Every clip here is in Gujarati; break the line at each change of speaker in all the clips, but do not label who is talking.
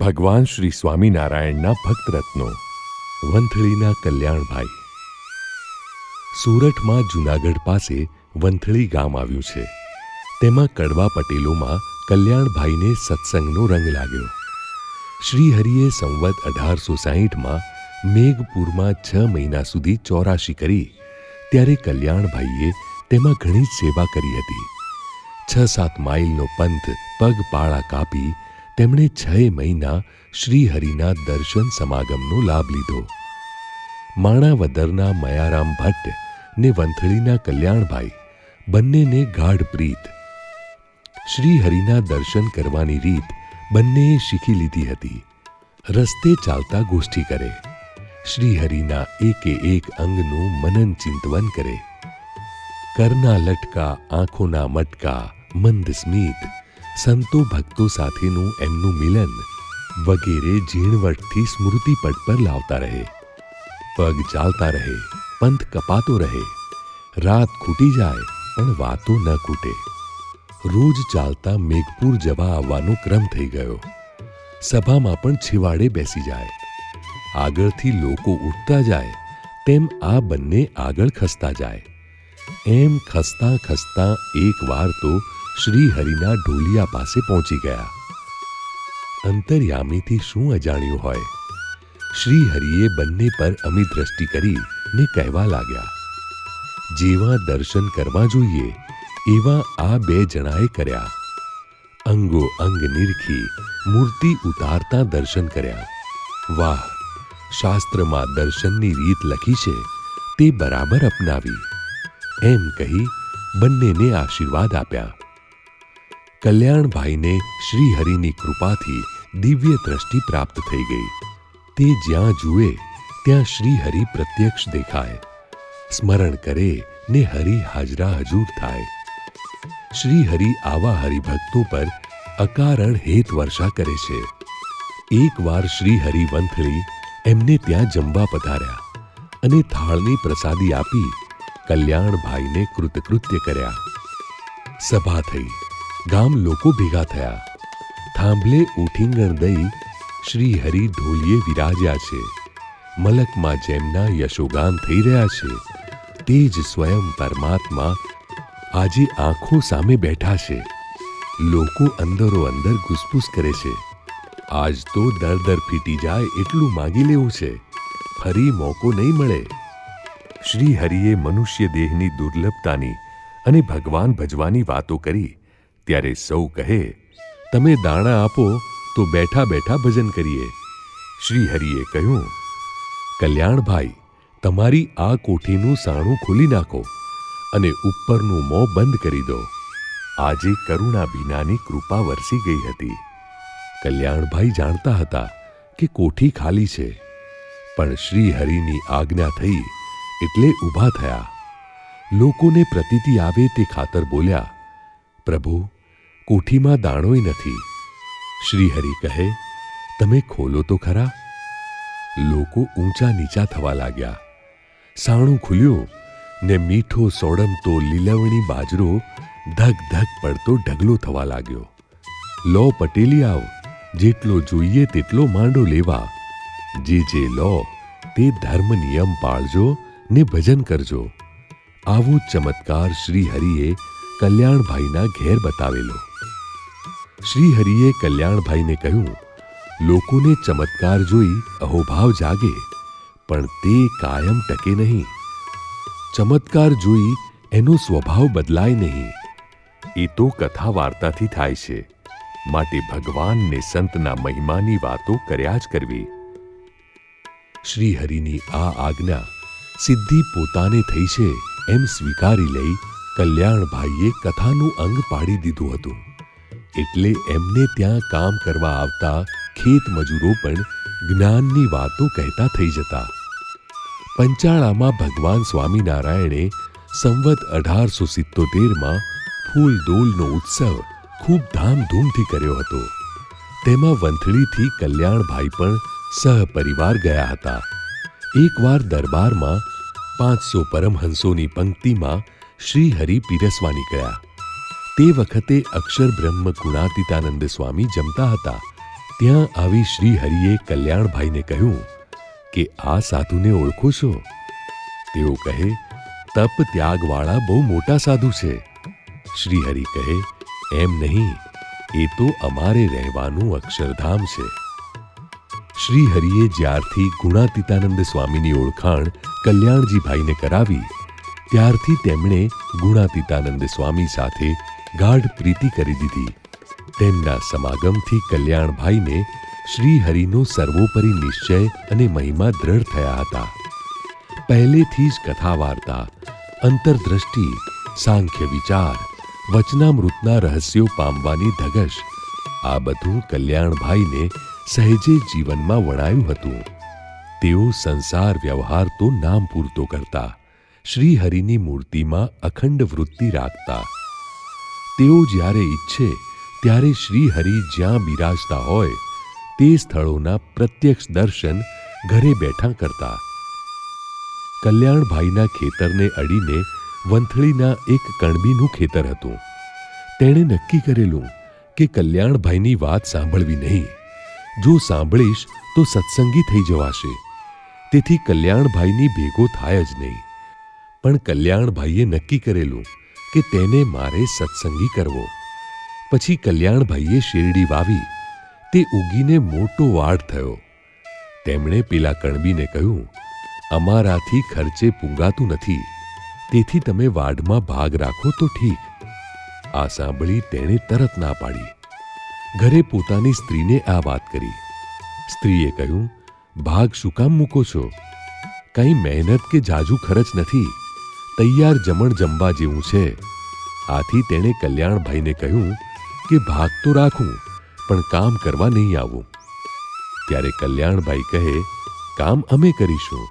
ભગવાન શ્રી સ્વામિનારાયણના ભક્ત રત્નો વંથળીના કલ્યાણભાઈ. સુરતમાં જૂનાગઢ પાસે વંથળી ગામ આવ્યું છે. તેમાં કડવા પટેલોમાં કલ્યાણભાઈને સત્સંગનો રંગ લાગ્યો. શ્રીહરિએ સંવત 1860માં મેઘપુરમાં 6 મહિના સુધી ચોરાશી કરી ત્યારે કલ્યાણભાઈએ તેમાં ઘણી જ સેવા કરી હતી. 6-7 માઇલનો પંથ પગપાળા કાપી તેમણે 6 મહિના શ્રીહરિના દર્શન સમાગમનો લાભ લીધો. માણાવદરના મયારામ ભટ્ટ ને વંથળીના કલ્યાણભાઈ બંનેને ગાઢ પ્રીત. શ્રીહરિના દર્શન કરવાની રીત બંનેએ શીખી લીધી હતી. રસ્તે ચાલતા ગોષ્ઠી કરે, શ્રીહરિના એકે એક અંગનું મનન ચિંતવન કરે. કરના લટકા, આંખોના મટકા, મંદ સ્મિત, સંતો ભક્તો સાથેનું એમનું મિલન વગેરે ઝીણવટથી સ્મૃતિપટ પર લાવતા રહે. પગ ચાલતા રહે, પંથ કપાતો રહે, રાત ખૂટી જાય પણ વાતો ન ખૂટે. રોજ ચાલતા મેઘપુર જવા આવવાનો ક્રમ થઈ ગયો. સભામાં પણ છેવાડે બેસી જાય. આગળથી લોકો ઉઠતા જાય તેમ આ બંને આગળ ખસતા જાય. એમ ખસતા ખસતા એક વાર તો શ્રીહરિના ઢોલિયા પાસે પહોંચી ગયા. અંતર્યામીથી શું અજાણ્યું હોય, શ્રીહરિએ બંને પર અમી દ્રષ્ટિ કરી ને કહેવા લાગ્યા, જેવા દર્શન કરવા જોઈએ એવા આ 2 જણાએ કર્યા. અંગો અંગ નિરખી મૂર્તિ ઉતારતા દર્શન કર્યા. વાહ, શાસ્ત્રમાં દર્શનની રીત લખી છે તે બરાબર અપનાવી. એમ કહી બંનેને આશીર્વાદ આપ્યા. કલ્યાણભાઈને શ્રીહરિની કૃપાથી દિવ્ય દ્રષ્ટિ પ્રાપ્ત થઈ ગઈ. તે જ્યાં જુએ ત્યાં શ્રીહરિ પ્રત્યક્ષ દેખાય. સ્મરણ કરે ને હરિ હાજરા હજૂર થાય. શ્રીહરિ આવા હરિભક્તો પર અકારણ હેત વર્ષા કરે છે. એકવાર શ્રીહરિ વંથળી એમને ત્યાં જમવા પધાર્યા અને થાળની પ્રસાદી આપી કલ્યાણભાઈને કૃતકૃત્ય કર્યા. સભા થઈ, ગામ લોકો ભેગા થયા. થાંભલે ઉઠીંગણ દઈ શ્રીહરિ ઢોલિયે વિરાજ્યા છે. મલકમાં જેમના યશોગાન થઈ રહ્યા છે તે જ સ્વયં પરમાત્મા આજે આંખો સામે બેઠા છે. લોકો અંદરો અંદર ઘૂસપૂસ કરે છે. આજ તો દર ફીટી જાય એટલું માગી લેવું છે, ફરી મોકો નહીં મળે. શ્રીહરિએ મનુષ્ય દેહની દુર્લભતાની અને ભગવાન ભજવાની વાતો કરી ત્યારે સૌ કહે, તમે દાણા આપો તો બેઠા બેઠા ભજન કરીએ. શ્રીહરિએ કહ્યું, કલ્યાણભાઈ, તમારી આ કોઠીનું સાણું ખોલી નાખો અને ઉપરનું મોં બંધ કરી દો. આજે કરુણા બીનાની કૃપા વરસી ગઈ હતી. કલ્યાણભાઈ જાણતા હતા કે કોઠી ખાલી છે, પણ શ્રીહરિની આજ્ઞા થઈ એટલે ઊભા થયા. લોકોને પ્રતીતિ આવે તે ખાતર બોલ્યા, પ્રભુ, કોઠીમાં દાણોય નથી. શ્રીહરિ કહે, તમે ખોલો તો ખરા. લોકો ઊંચા નીચા થવા લાગ્યા. સાણું ખુલ્યું ને મીઠો સોડમતો લીલવણી બાજરો ધગ ધગ પડતો ઢગલો થવા લાગ્યો. લો પટેલિયાઓ, જેટલો જોઈએ તેટલો માંડો લેવા. જે લો તે ધર્મ નિયમ પાળજો ને ભજન કરજો. આવો ચમત્કાર શ્રીહરિએ કલ્યાણભાઈના ઘેર બતાવેલો. શ્રીહરિએ કલ્યાણભાઈને કહ્યું, લોકોને ચમત્કાર જોઈ અહોભાવ જાગે, પણ તે કાયમ ટકે નહીં. ચમત્કાર જોઈ એનો સ્વભાવ બદલાય નહીં. એ તો કથા વાર્તાથી થાય છે. માટે ભગવાન ને સંતના મહિમાની વાતો કર્યા જ કરવી. શ્રીહરિની આ આજ્ઞા સિદ્ધિ પોતાને થઈ છે એમ સ્વીકારી લઈ કલ્યાણભાઈએ કથાનું અંગ પાડી દીધું હતું. એટલે એમને ત્યાં કામ કરવા આવતા ખેત મજૂરો પણ જ્ઞાનની વાતો કહેતા થઈ જતા. પંચાળામાં ભગવાન સ્વામિનારાયણે સંવત 1877માં ફૂલદોલનો ઉત્સવ ખૂબ ધામધૂમથી કર્યો હતો. તેમાં વંથળીથી કલ્યાણભાઈ પણ સહપરિવાર ગયા હતા. એકવાર દરબારમાં 500 પરમહંસોની પંક્તિમાં શ્રીહરિ પીરસવા નીકળ્યા. તે વખતે અક્ષર બ્રહ્મ ગુણાતીતાનંદ સ્વામી જમતા હતા ત્યાં આવી શ્રી હરિએ કલ્યાણભાઈને કહ્યું કે આ સાધુને ઓળખો છો? તેઓ કહે, તપ ત્યાગવાળા બહુ મોટા સાધુ છે. શ્રી હરિ કહે, એમ નહીં, એ તો અમારે રહેવાનું અક્ષરધામ છે. શ્રી હરિએ જ્યારથી ગુણાતીતાનંદ સ્વામીની ઓળખાણ કલ્યાણજીભાઈને કરાવી, ત્યારથી તેમણે ગુણાતીતાનંદ સ્વામી સાથે ગાઢ પ્રીતિ કરી દીધી. તેમના સમાગમથી કલ્યાણભાઈને શ્રી હરિનો સર્વોપરી નિશ્ચય અને મહિમા દ્રઢ થયા હતા. પહેલેથી જ કથા વાર્તા, અંતરદ્રષ્ટિ, સાંખ્ય વિચાર, વચનામૃતના રહસ્યો પામવાની ધગશ, આ બધું કલ્યાણભાઈને સહેજે જીવનમાં વણાયું હતું. તેઓ સંસાર વ્યવહાર તો નામ પૂરતો કરતા, શ્રી હરિની મૂર્તિમાં અખંડ વૃત્તિ રાખતા. તેઓ જ્યારે ઈચ્છે ત્યારે શ્રી હરિ જ્યાં બિરાજતા હોય તે સ્થળોના પ્રત્યક્ષ દર્શન ઘરે બેઠા કરતા. કલ્યાણભાઈના ખેતરને અડીને વંથળીના એક કણબીનું ખેતર હતું. તેણે નક્કી કરેલું કે કલ્યાણભાઈની વાત સાંભળવી નહીં. જો સાંભળીશ તો સત્સંગી થઈ જવાશે, તેથી કલ્યાણભાઈની ભેગો થાય જ નહીં. પણ કલ્યાણભાઈએ નક્કી કરેલું કે તેને મારે સત્સંગી કરવો. પછી કલ્યાણભાઈએ શેરડી વાવી, તે ઉગીને મોટો વાડ થયો. તેમણે પેલા કણબીને કહ્યું, અમારાથી ખર્ચે પૂંગાતું નથી, તેથી તમે વાડમાં ભાગ રાખો તો ઠીક. આ સાંભળી તેણે તરત ના પાડી. ઘરે પોતાની સ્ત્રીને આ વાત કરી. સ્ત્રીએ કહ્યું, ભાગ શું કામ મૂકો છો? કંઈ મહેનત કે જાજુ ખર્ચ નથી, તૈયાર જમણ જમવા જેવું છે. આથી તેણે કલ્યાણભાઈને કહ્યું કે ભાગ તો રાખું, પણ કામ કરવા નહીં આવું. ત્યારે કલ્યાણભાઈ કહે, કામ અમે કરીશું.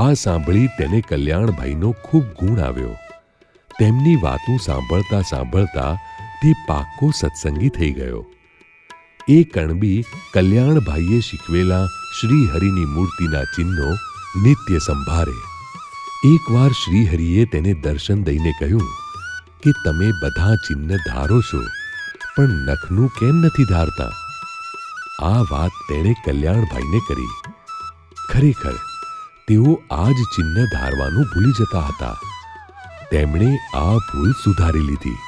આ સાંભળી તેને કલ્યાણભાઈનો ખૂબ ગુણ આવ્યો. તેમની વાતો સાંભળતા સાંભળતા તે પાક્કો સત્સંગી થઈ ગયો. એ કણબી કલ્યાણભાઈએ શીખવેલા શ્રી હરિની મૂર્તિના ચિહ્નો નિત્ય સંભાળે. એકવાર શ્રી હરિએ તેને દર્શન દઈને કહ્યું કે તમે બધા ચિહ્ન ધારો છો, પણ નખનું કેમ નથી ધારતા? આ વાત તેણે કલ્યાણભાઈને કરી. ખરેખર તેઓ આ જ ચિહ્ન ધારવાનું ભૂલી જતા હતા. તેમણે આ ભૂલ સુધારી લીધી.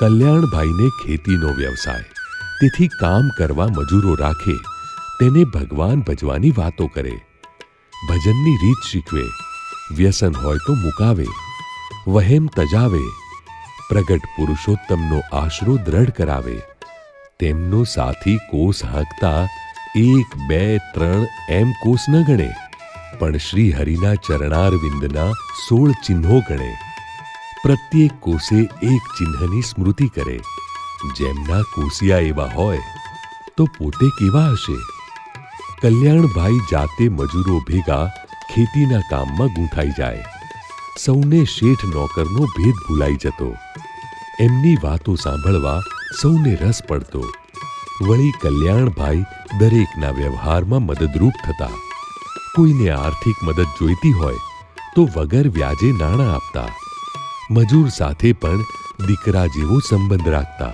કલ્યાણભાઈને ખેતીનો વ્યવસાય, તેથી કામ કરવા મજૂરો રાખે, તેને ભગવાન ભજવાની વાતો કરે, ભજનની રીત શીખવે, વ્યસન હોય તો મુકાવે, વહેમ તજાવે, પ્રગટ પુરુષોત્તમનો આશરો દ્રઢ કરાવે. તેમનો સાથી કોસ હાંકતા 1, 2, 3 એમ કોસ ન ગણે, પણ શ્રી હરિના ચરણારવિંદના 16 ચિહ્નો ગણે. પ્રત્યેક કોસે એક ચિહ્નની સ્મૃતિ કરે. જેમના કોસિયા એવા હોય તો પોતે કેવા હશે? કલ્યાણભાઈ જાતે મજૂરો ભેગા ખેતીના કામમાં ગૂંથાઈ જાય. સૌને શેઠ નોકરનો ભેદ ભૂલાઈ જતો. એમની વાતો સાંભળવા સૌને રસ પડતો. વળી કલ્યાણભાઈ દરેકના વ્યવહારમાં મદદરૂપ થતા. કોઈને આર્થિક મદદ જોઈતી હોય તો વગર વ્યાજે નાણાં આપતા. મજૂર સાથે પણ દીકરા જેવો સંબંધ રાખતા.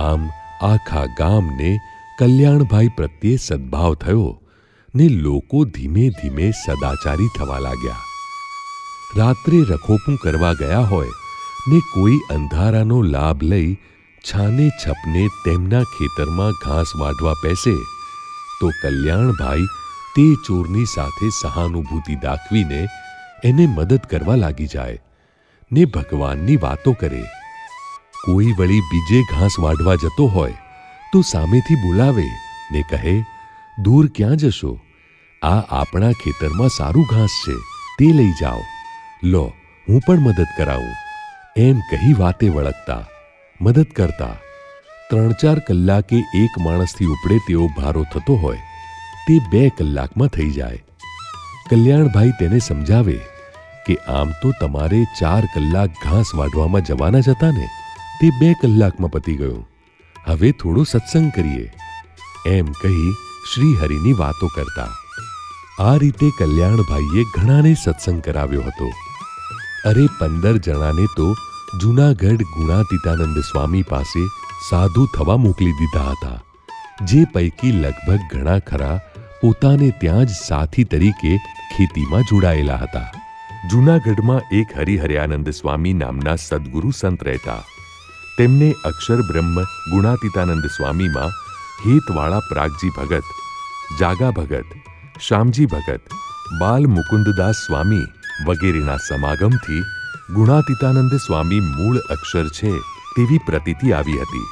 આમ આખા ગામને કલ્યાણભાઈ પ્રત્યે સદ્ભાવ થયો ને લોકો ધીમે ધીમે સદાચારી થવા લાગ્યા. રાત્રે રખોપું કરવા ગયા હોય ને કોઈ અંધારાનો લાભ લઈ છાને છપને તેમના ખેતરમાં ઘાસ વાઢવા બેસે તો કલ્યાણભાઈ તે ચોરની સાથે સહાનુભૂતિ દાખવીને એને મદદ કરવા લાગી જાય ને ભગવાનની વાતો કરે. કોઈ વળી બીજે ઘાસ વાઢવા જતો હોય તો સામેથી બોલાવે ને કહે, દૂર ક્યાં જશો? આ આપણા ખેતરમાં સારું ઘાસ છે, તે લઈ જાઓ. લો, હું પણ મદદ કરાવું. એમ કહી વાતે વળગતા, મદદ કરતા. 3-4 કલાકે એક માણસથી ઉપડે તેવો ભારો થતો હોય તે 2 કલાકમાં થઈ જાય. કલ્યાણભાઈ તેને સમજાવે કે આમ તો તમારે 4 કલાક ઘાસ વાઢવામાં જવાના જ હતા ને, તે 2 કલાકમાં પતી ગયું. હવે થોડો સત્સંગ કરીએ. એમ કહી શ્રી હરિની વાતો કરતા. આ રીતે કલ્યાણભાઈએ ઘણાને સત્સંગ કરાવ્યો હતો. અરે 15 જણાને તો જૂનાગઢ ગુણાતીતાનંદ સ્વામી પાસે સાધુ થવા મોકલી દીધા હતા, જે પૈકી લગભગ ઘણા ખરા પોતાને ત્યાં જ સાથી તરીકે ખેતીમાં જોડાયેલા હતા. જૂનાગઢમાં એક હરિહરયાનંદ સ્વામી નામના સદ્ગુરુ સંત રહેતા. તેમને અક્ષર બ્રહ્મ ગુણાતીતાનંદ સ્વામીમાં હેતવાળા પ્રાગજી ભગત, જાગા ભગત, શામજી ભગત, બાલ મુકુંદદાસ સ્વામી વગેરેના સમાગમથી ગુણાતીતાનંદ સ્વામી મૂળ અક્ષર છે તેવી પ્રતીતિ આવી હતી.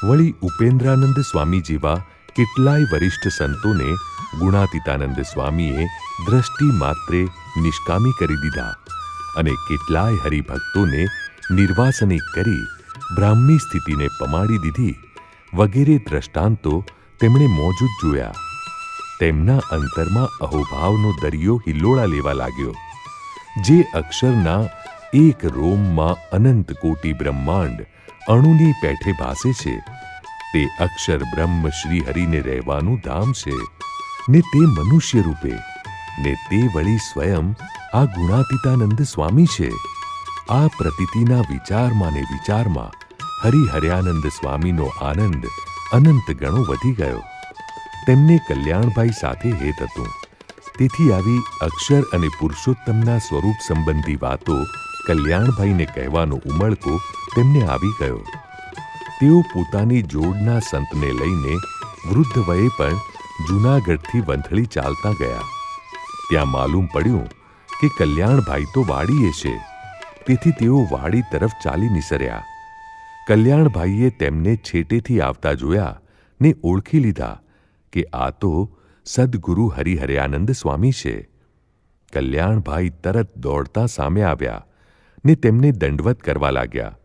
વળી ઉપેન્દ્રાનંદ સ્વામી જેવા કેટલાય વરિષ્ઠ સંતોને ગુણાતીતાનંદ સ્વામીએ દ્રષ્ટિ માત્રે નિષ્કામી કરી દીધા અને કેટલાય હરિભક્તોને નિર્વાસનિક કરી બ્રાહ્મી સ્થિતિને પમાડી દીધી વગેરે દ્રષ્ટાંતો તેમણે મોજૂદ જોયા. તેમના અંતરમાં અહોભાવનો દરિયો હિલ્લોળા લેવા લાગ્યો. જે અક્ષરના એક રોમમાં અનંત કોટી બ્રહ્માંડ અણુની પેઠે ભાસે છે, તે અક્ષર બ્રહ્મ શ્રી હરિને રહેવાનું ધામ છે, ને તે મનુષ્ય રૂપે, ને તે વળી સ્વયં આ ગુણાતીતાનંદ સ્વામી છે. આ પ્રતીતિના વિચારમાં ને વિચારમાં હરિહરયાનંદ સ્વામીનો આનંદ અનંત ગણો વધી ગયો. તેમને કલ્યાણભાઈ સાથે હેત હતું, તેથી આવી અક્ષર અને પુરુષોત્તમના સ્વરૂપ સંબંધી વાતો કલ્યાણભાઈને કહેવાનો ઉમળકો તેમને આવી ગયો. તેઓ પોતાની જોડના સંતને લઈને વૃદ્ધ વયે પણ જૂનાગઢથી વંથળી ચાલતા ગયા. ત્યાં માલુમ પડ્યું કે કલ્યાણભાઈ તો વાડીએ છે, તેથી તેઓ વાડી તરફ ચાલી નીસર્યા. કલ્યાણભાઈએ તેમને છેટેથી આવતા જોયા ને ઓળખી લીધા કે આ તો સદ્ગુરુ હરિહરયાનંદ સ્વામી છે. કલ્યાણભાઈ તરત દોડતા સામે આવ્યા ને તેમને દંડવત કરવા લાગ્યા.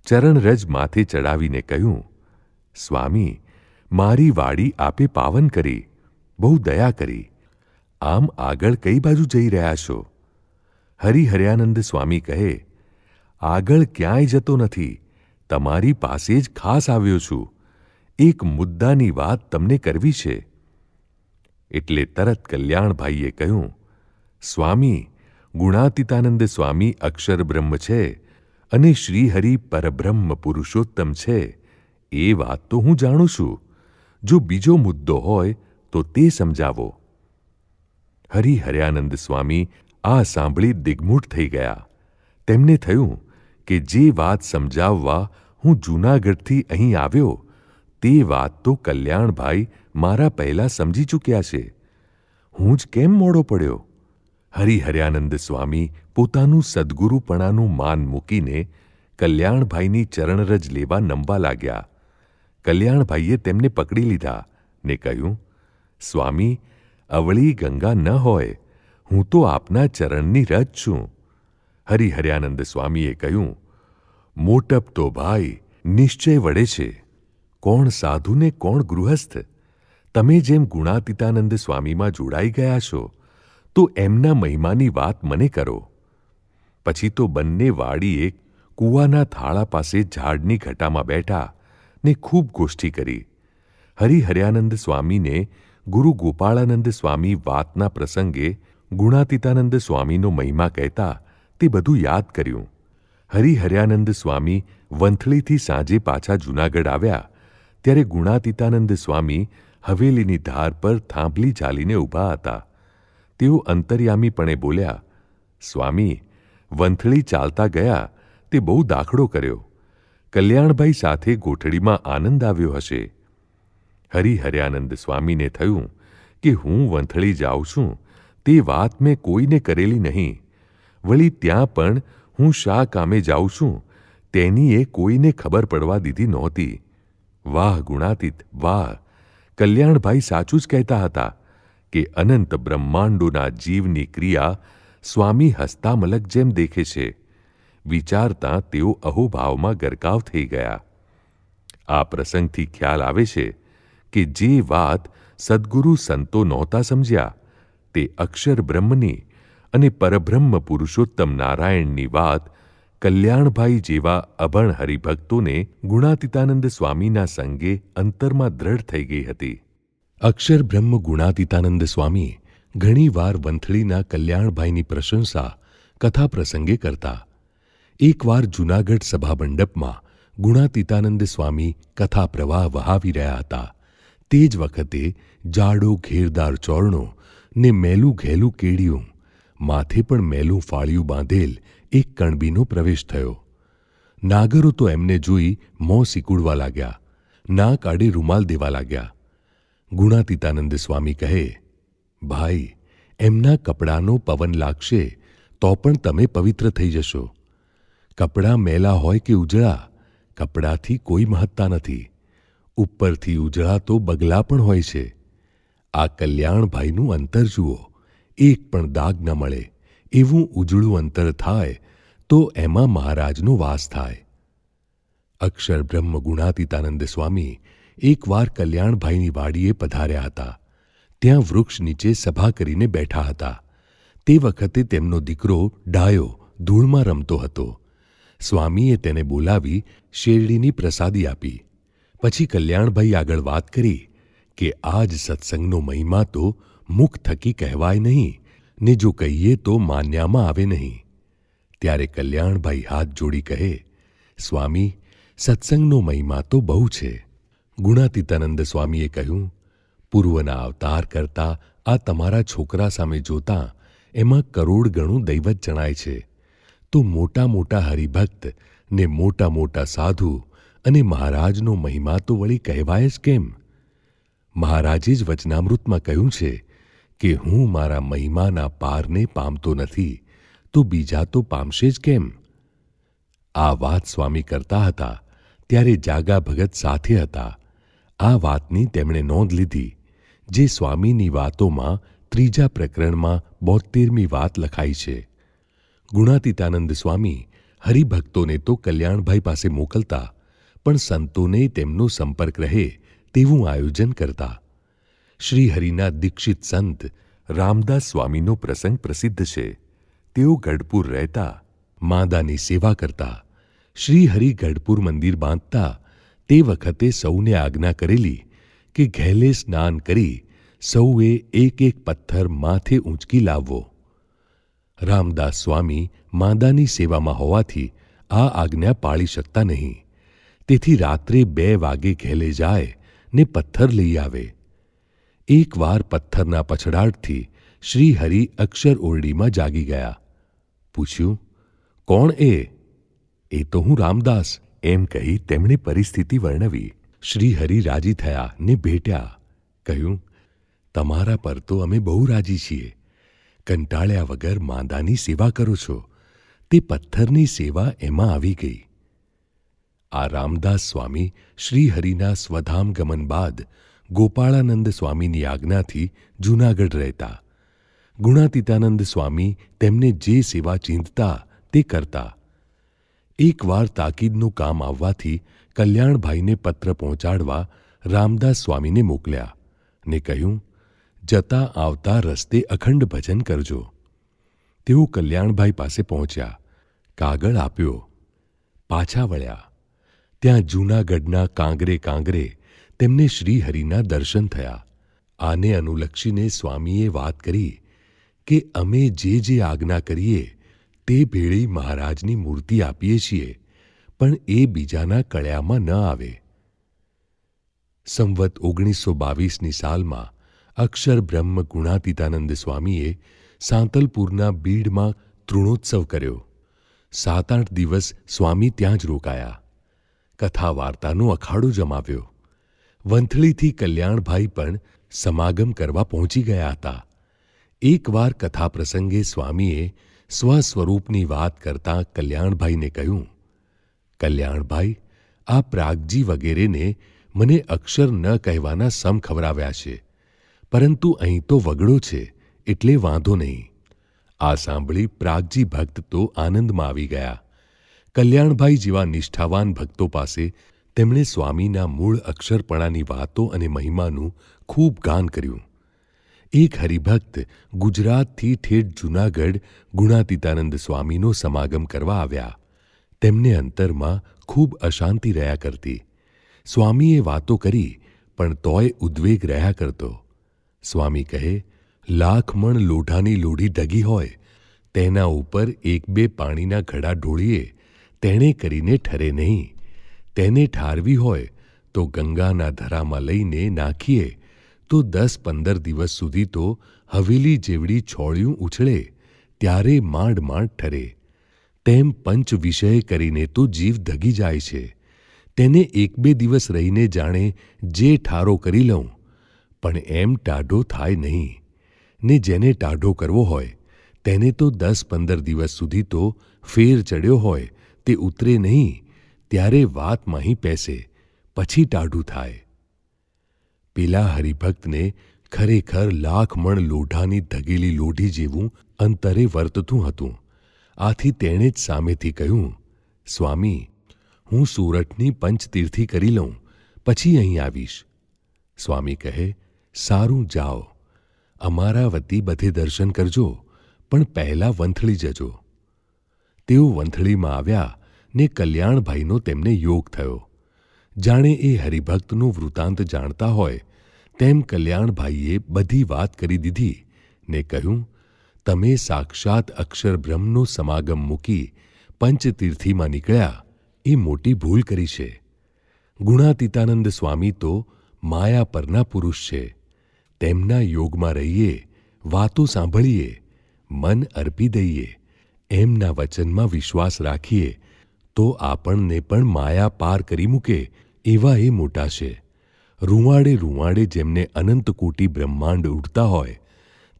ચરણરજ માથે ચડાવીને કહ્યું, સ્વામી, મારી વાડી આપે પાવન કરી, બહુ દયા કરી. આમ આગળ કઈ બાજુ જઈ રહ્યા છો? હરિહરયાનંદ સ્વામી કહે, આગળ ક્યાંય જતો નથી, તમારી પાસે જ ખાસ આવ્યો છું. એક મુદ્દાની વાત તમને કરવી છે. એટલે તરત કલ્યાણભાઈએ કહ્યું, સ્વામી, ગુણાતીતાનંદ સ્વામી અક્ષર બ્રહ્મ છે અને શ્રીહરિ પરબ્રહ્મ પુરુષોત્તમ છે, એ વાત તો હું જાણું છું. જો બીજો મુદ્દો હોય તો તે સમજાવો. હરિહરયાનંદ સ્વામી આ સાંભળી દિગ્મૂઢ થઈ ગયા. તેમને થયું કે જે વાત સમજાવવા હું જૂનાગઢથી અહીં આવ્યો, તે વાત તો કલ્યાણભાઈ મારા પહેલાં સમજી ચૂક્યા છે. હું જ કેમ મોડો પડ્યો? હરિહરયાનંદ સ્વામી પોતાનું સદ્ગુરુપણાનું માન મૂકીને કલ્યાણભાઈની ચરણરજ લેવા નમવા લાગ્યા. કલ્યાણભાઈએ તેમને પકડી લીધા ને કહ્યું, સ્વામી, અવળી ગંગા ન હોય, હું તો આપના ચરણની રજ છું. હરિહરયાનંદ સ્વામીએ કહ્યું, મોટપ તો ભાઈ નિશ્ચય વડે છે. કોણ સાધુ ને કોણ ગૃહસ્થ? તમે જેમ ગુણાતીતાનંદ સ્વામીમાં જોડાઈ ગયા છો, તો એમના મહિમાની વાત મને કરો. પછી તો બંને વાડીએ કૂવાના થાળા પાસે ઝાડની ઘટામાં બેઠા ને ખૂબ ગોષ્ઠી કરી. હરિહરયાનંદ સ્વામીને ગુરુ ગોપાળાનંદ સ્વામી વાતના પ્રસંગે ગુણાતીતાનંદ સ્વામીનો મહિમા કહેતા તે બધું યાદ કર્યું. હરિહરયાનંદ સ્વામી વંથળીથી સાંજે પાછા જૂનાગઢ આવ્યા ત્યારે ગુણાતીતાનંદ સ્વામી હવેલીની ધાર પર થાંભલી ઝાલીને ઊભા હતા. તેઓ અંતર્યામીપણે બોલ્યા, સ્વામી, વંથળી ચાલતા ગયા તે બહુ દાખલો કર્યો. કલ્યાણભાઈ સાથે ગોઠડીમાં આનંદ આવ્યો હશે. હરિહરયાનંદ સ્વામીને થયું કે હું વંથળી જાઉં છું તે વાત મેં કોઈને કરેલી નહીં. વળી ત્યાં પણ હું શા કામે જાઉં છું તેની એ કોઈને ખબર પડવા દીધી નહોતી. વાહ ગુણાતીત, વાહ! કલ્યાણભાઈ સાચું જ કહેતા હતા કે અનંત બ્રહ્માંડોના જીવની ક્રિયા સ્વામી હસ્તામલક જેમ દેખે છે. વિચારતા તેઓ અહોભાવમાં ગરકાવ થઈ ગયા. આ પ્રસંગથી ખ્યાલ આવે છે કે જે વાત સદ્ગુરુ સંતો નહોતા સમજ્યા, તે અક્ષર બ્રહ્મની અને પરબ્રહ્મ પુરુષોત્તમ નારાયણની વાત કલ્યાણભાઈ જેવા અભણ હરિભક્તોને ગુણાતીતાનંદ સ્વામીના સંગે અંતરમાં દ્રઢ થઈ ગઈ હતી. અક્ષર બ્રહ્મ ગુણાતીતાનંદ સ્વામી ઘણીવાર વંથળીના કલ્યાણભાઈની પ્રશંસા કથા પ્રસંગે કરતા. એકવાર જૂનાગઢ સભામંડપમાં ગુણાતીતાનંદ સ્વામી કથા પ્રવાહ વહાવી રહ્યા હતા. તે જ વખતે જાડો ઘેરદાર ચોરણો ને મેલું ઘેલું કેડિયું, માથે પણ મેલું ફાળિયું બાંધેલ એક કણબીનો પ્રવેશ થયો. નાગરો તો એમને જોઈ મોં સિકુડવા લાગ્યા, નાક આડે રૂમાલ દેવા લાગ્યા. ગુણાતીતાનંદ સ્વામી કહે, ભાઈ, એમના કપડાનો પવન લાગશે તો પણ તમે પવિત્ર થઈ જશો. કપડાં મેલા હોય કે ઉજળા, કપડાથી કોઈ મહત્તા નથી. ઉપરથી ઉજળા તો બગલા પણ હોય છે. આ કલ્યાણભાઈનું અંતર જુઓ, એક પણ દાગ ન મળે એવું ઉજળું અંતર થાય તો એમાં મહારાજનો વાસ થાય. અક્ષર બ્રહ્મ ગુણાતીતાનંદ સ્વામી એકવાર કલ્યાણભાઈની વાડીએ પધાર્યા હતા. ત્યાં વૃક્ષ નીચે સભા કરીને બેઠા હતા. તે વખતે તેમનો દીકરો ડાયો ધૂળમાં રમતો હતો. સ્વામીએ તેને બોલાવી શેરડીની પ્રસાદી આપી. પછી કલ્યાણભાઈ આગળ વાત કરી કે આજ સત્સંગનો મહિમા તો મુખ થકી કહેવાય નહીં ને જો કહીએ તો માન્યામાં આવે નહીં. ત્યારે કલ્યાણભાઈ હાથ જોડી કહે, સ્વામી, સત્સંગનો મહિમા તો બહુ છે. ગુણાતીતાનંદ સ્વામીએ કહ્યું, પૂર્વના અવતાર કરતા આ તમારા છોકરા સામે જોતાં એમાં કરોડ ગણું દૈવત જણાય છે. તો મોટા મોટા હરિભક્ત ને મોટા મોટા સાધુ અને મહારાજનો મહિમા તો વળી કહેવાય જ કેમ? મહારાજે જ વચનામૃતમાં કહ્યું છે કે હું મારા મહિમાના પારને પામતો નથી તો બીજા તો પામશે જ કેમ? આ વાત સ્વામી કરતા હતા ત્યારે જાગા ભગત સાથે હતા. આ વાતની તેમણે નોંધ લીધી, જે સ્વામીની વાતોમાં 3જા પ્રકરણમાં 72મી વાત લખાઈ છે. ગુણાતીતાનંદ સ્વામી હરિભક્તોને તો કલ્યાણભાઈ પાસે મોકલતા, પણ સંતોને તેમનો સંપર્ક રહે તેવું આયોજન કરતા. શ્રીહરિના દીક્ષિત સંત રામદાસ સ્વામીનો પ્રસંગ પ્રસિદ્ધ છે. તેઓ ગઢપુર રહેતા, માદાની સેવા કરતા. શ્રીહરિ ગઢપુર મંદિર બાંધતા તે વખતે સૌને આજ્ઞા કરેલી કે ઘેલે સ્નાન કરી સૌએ એક એક પથ્થર માથે ઊંચકી લાવવો. રામદાસ સ્વામી માદાની સેવામાં હોવાથી આ આજ્ઞા પાળી શકતા નહીં. તેથી રાત્રે 2 વાગે ઘેલે જાય ને પથ્થર લઈ આવે. એકવાર પથ્થરના પછડાટથી શ્રીહરિ અક્ષર ઓરડીમાં જાગી ગયા. પૂછ્યું, કોણ એ? એ તો હું રામદાસ, એમ કહી તેમણે પરિસ્થિતિ વર્ણવી. શ્રીહરિ રાજી થયા ને ભેટ્યા. કહ્યું, તમારા પર તો અમે બહુ રાજી છીએ. કંટાળ્યા વગર માંદાની સેવા કરો છો. તે પથ્થરની સેવા એમાં આવી ગઈ. આ રામદાસ સ્વામી શ્રીહરિના સ્વધામ ગમન બાદ ગોપાળાનંદ સ્વામીની આજ્ઞાથી જૂનાગઢ રહેતા. ગુણાતીતાનંદ સ્વામી તેમને જે સેવા ચીંધતા તે કરતા. એકવાર તાકીદનું કામ આવવાથી કલ્યાણભાઈને પત્ર પહોંચાડવા રામદાસ સ્વામીને મોકલ્યા ને કહ્યું, જતા આવતા રસ્તે અખંડ ભજન કરજો. તેઓ કલ્યાણભાઈ પાસે પહોંચ્યા, કાગળ આપ્યો, પાછા વળ્યા. ત્યાં જૂનાગઢના કાંગરે તેમને શ્રીહરિના દર્શન થયા. આને અનુલક્ષીને સ્વામીએ વાત કરી કે અમે જે આજ્ઞા કરીએ તે ભેળી મહારાજની મૂર્તિ આપીએ છીએ, પણ એ બીજાના કળિયામાં ન આવે. સંવત 1922ની સાલમાં અક્ષર બ્રહ્મ ગુણાતીતાનંદ સ્વામીએ સાંતલપુરના બીડમાં તૃણોત્સવ કર્યો. 7-8 દિવસ સ્વામી ત્યાં જ રોકાયા. કથા વાર્તાનો અખાડો જમાવ્યો. વંથલીથી કલ્યાણભાઈ પણ સમાગમ કરવા પહોંચી ગયા હતા. એકવાર કથા પ્રસંગે સ્વામીએ સ્વસ્વરૂપની વાત કરતાં કલ્યાણભાઈને કહ્યું, કલ્યાણભાઈ, આ પ્રાગજી વગેરેને મને અક્ષર ન કહેવાના સમ ખવરાવ્યા છે, પરંતુ અહીં તો વગડો છે એટલે વાંધો નહીં. આ સાંભળી પ્રાગજી ભક્ત તો આનંદમાં આવી ગયા. કલ્યાણભાઈ જેવા નિષ્ઠાવાન ભક્તો પાસે તેમણે સ્વામીના મૂળ અક્ષરપણાની વાતો અને મહિમાનું ખૂબ ગાન કર્યું. એક હરિભક્ત ગુજરાતથી ઠેઠ જૂનાગઢ ગુણાતીતાનંદ સ્વામીનો સમાગમ કરવા આવ્યા. તેમને અંતરમાં ખૂબ અશાંતિ રહ્યા કરતી. સ્વામીએ વાતો કરી પણ તોય ઉદ્વેગ રહ્યા કરતો. સ્વામી કહે, 1,00,000 મણ લોઢાની લોઢી ડગી હોય, તેના ઉપર 1-2 પાણીના ઘડા ઢોળીએ તેણે કરીને ઠરે નહીં. તેને ઠારવી હોય તો ગંગાના ધરામાં લઈને નાખીએ તો 10-15 દિવસ સુધી તો હવેલી જેવડી છોળિયું ઉછળે ત્યારે માંડ માંડ ઠરે. તેમ પંચ વિષય કરીને તો જીવ ધગી જાય છે. તેને 1-2 દિવસ રહીને જાણે જે ઠારો કરી લઉં, પણ એમ ટાઢો થાય નહીં. ને જેને ટાઢો કરવો હોય તેને તો 10-15 દિવસ સુધી તો ફેર ચડ્યો હોય તે ઉતરે નહીં, ત્યારે વાત માહી પેસે, પછી ટાઢું થાય. પેલા હરિભક્તને ખરેખર 1,00,000 મણ લોઢાની ધગેલી લોઢી જેવું અંતરે વર્તતું હતું. આથી તેણે જ સામેથી કહ્યું, સ્વામી, હું સુરતની પંચતીર્થી કરી લઉં, પછી અહીં આવીશ. સ્વામી કહે, સારું, જાઓ. અમારા વતી બધે દર્શન કરજો, પણ પહેલાં વંથળી જજો. તેઓ વંથળીમાં આવ્યા ને કલ્યાણભાઈનો તેમને યોગ થયો. જાણે એ હરિભક્તનું વૃત્તાંત જાણતા હોય તેમ કલ્યાણભાઈએ બધી વાત કરી દીધી ને કહ્યું, તમે સાક્ષાત અક્ષર બ્રહ્મનો સમાગમ મૂકી પંચતીર્થીમાં નીકળ્યા એ મોટી ભૂલ કરી છે. ગુણાતીતાનંદ સ્વામી તો માયા પરના પુરુષ છે. તેમના યોગમાં રહીએ, વાતો સાંભળીએ, મન અર્પી દઈએ, એમના વચનમાં વિશ્વાસ રાખીએ તો આપણને પણ માયા પાર કરી મૂકે એવા એ મોટા છે. રૂંવાડે રૂંવાડે જેમને અનંત કોટી બ્રહ્માંડ ઉડતા હોય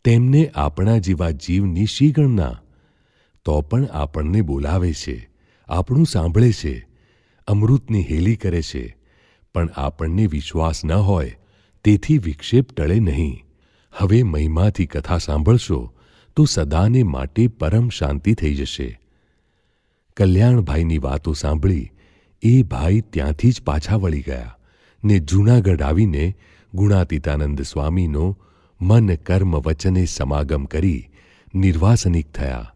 તેમને આપણા જેવા જીવની શી ગણના? તો પણ આપણને બોલાવે છે, આપણું સાંભળે છે, અમૃતની હેલી કરે છે, પણ આપણને વિશ્વાસ ન હોય તેથી વિક્ષેપ ટળે નહીં. હવે મહિમાથી કથા સાંભળશો તો સદાને માટે પરમ શાંતિ થઈ જશે. કલ્યાણભાઈની વાતો સાંભળી એ ભાઈ ત્યાંથી જ પાછા વળી ગયા ને જૂનાગઢ આવીને ગુણાતીતાનંદ સ્વામીનો મન કર્મ વચને સમાગમ કરી નિર્વાસનિક થયા.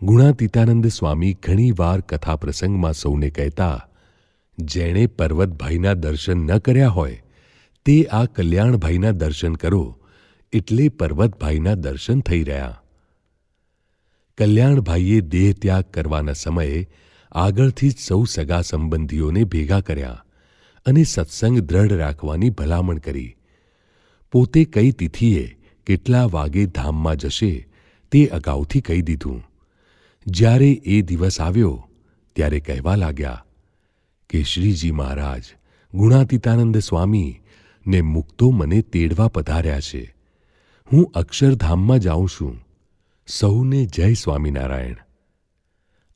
ગુણાતીતાનંદ સ્વામી ઘણીવાર કથા પ્રસંગમાં સૌને કહેતા, જેણે પર્વતભાઈના દર્શન ન કર્યા હોય તે આ કલ્યાણભાઈના દર્શન કરો એટલે પર્વતભાઈના દર્શન થઈ રહ્યા. કલ્યાણભાઈએ દેહ ત્યાગ કરવાના સમયે આગળથી જ સૌ સગા સંબંધીઓને ભેગા કર્યા અને સત્સંગ દ્રઢ રાખવાની ભલામણ કરી. પોતે કઈ તિથિએ કેટલા વાગે ધામમાં જશે તે અગાઉથી કહી દીધું. જ્યારે એ દિવસ આવ્યો ત્યારે કહેવા લાગ્યા કે શ્રીજી મહારાજ, ગુણાતીતાનંદ સ્વામી ને મુક્તો મને તેડવા પધાર્યા છે. હું અક્ષરધામમાં જાઉં છું. સૌને જય સ્વામિનારાયણ.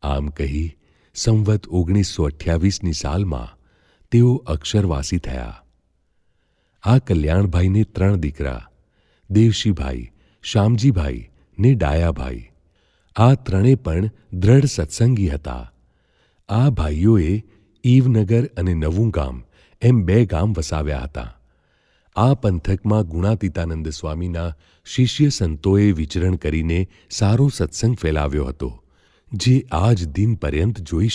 આમ કહી સંવત 1928ની સાલમાં તેઓ અક્ષરવાસી થયા. આ કલ્યાણભાઈને 3 દીકરા, દેવશીભાઈ, શામજીભાઈ ને ડાયાભાઈ. આ ત્રણે પણ દ્રઢ સત્સંગી હતા. આ ભાઈઓએ ઈવનગર અને નવું ગામ એમ 2 ગામ વસાવ્યા હતા. આ પંથકમાં ગુણાતીતાનંદ સ્વામીના શિષ્ય સંતોએ વિચરણ કરીને સારો સત્સંગ ફેલાવ્યો હતો, જે આજ દિન પર્યંત જોઈ